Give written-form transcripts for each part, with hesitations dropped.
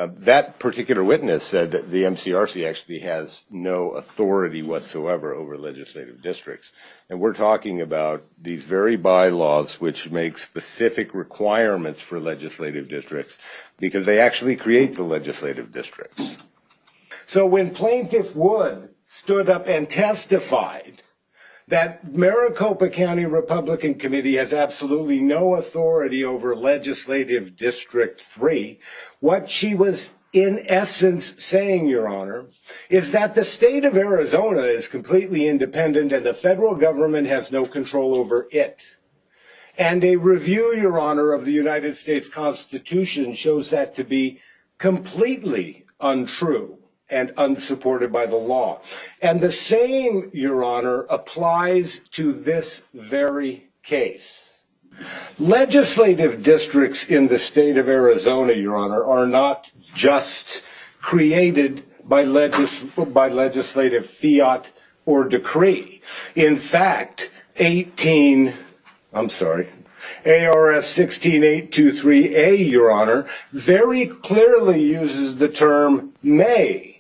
that particular witness said that the MCRC actually has no authority whatsoever over legislative districts. And we're talking about these very bylaws which make specific requirements for legislative districts because they actually create the legislative districts. So when Plaintiff Wood stood up and testified that Maricopa County Republican Committee has absolutely no authority over Legislative District 3. What she was in essence saying, Your Honor, is that the state of Arizona is completely independent and the federal government has no control over it. And a review, Your Honor, of the United States Constitution shows that to be completely untrue and unsupported by the law. And the same, Your Honor, applies to this very case. Legislative districts in the state of Arizona, Your Honor, are not just created by legislative fiat or decree. In fact, ARS 16823A, Your Honor, very clearly uses the term may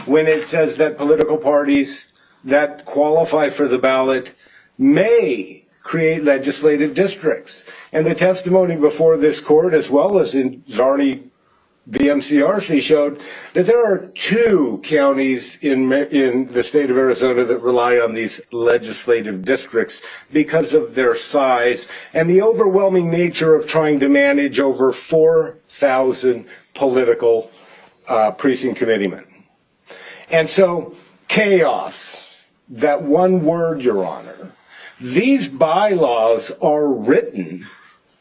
when it says that political parties that qualify for the ballot may create legislative districts. And the testimony before this court, as well as in Zarni v. MCRC, showed that there are 2 counties in the state of Arizona that rely on these legislative districts because of their size and the overwhelming nature of trying to manage over 4,000 political precinct committeemen. And so, chaos, that one word, Your Honor, these bylaws are written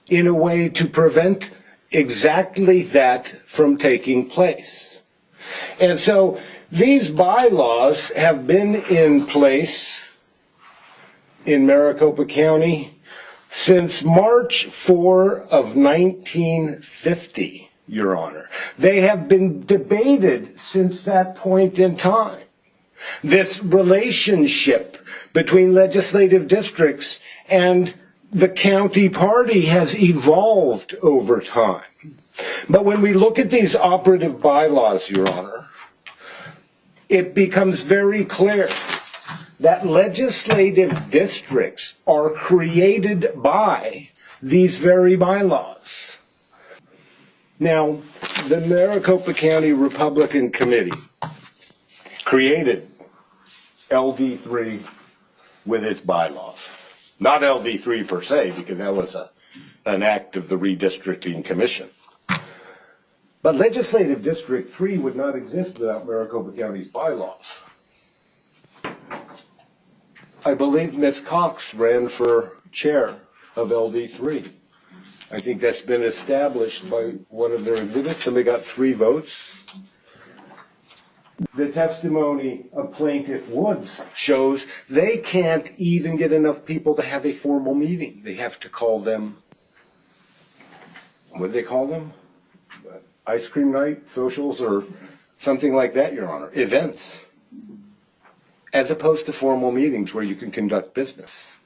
in a way to prevent exactly that from taking place. And so, these bylaws have been in place in Maricopa County since March 4 of 1950. Your Honor. They have been debated since that point in time. This relationship between legislative districts and the county party has evolved over time. But when we look at these operative bylaws, Your Honor, it becomes very clear that legislative districts are created by these very bylaws. Now, the Maricopa County Republican Committee created LD3 with its bylaws. Not LD3 per se, because that was an act of the Redistricting Commission. But Legislative District 3 would not exist without Maricopa County's bylaws. I believe Ms. Cox ran for chair of LD3. I think that's been established by one of their exhibits. Somebody got 3 votes. The testimony of Plaintiff Woods shows they can't even get enough people to have a formal meeting. They have to call them, what do they call them? Ice cream night, socials, or something like that, Your Honor. Events. As opposed to formal meetings where you can conduct business.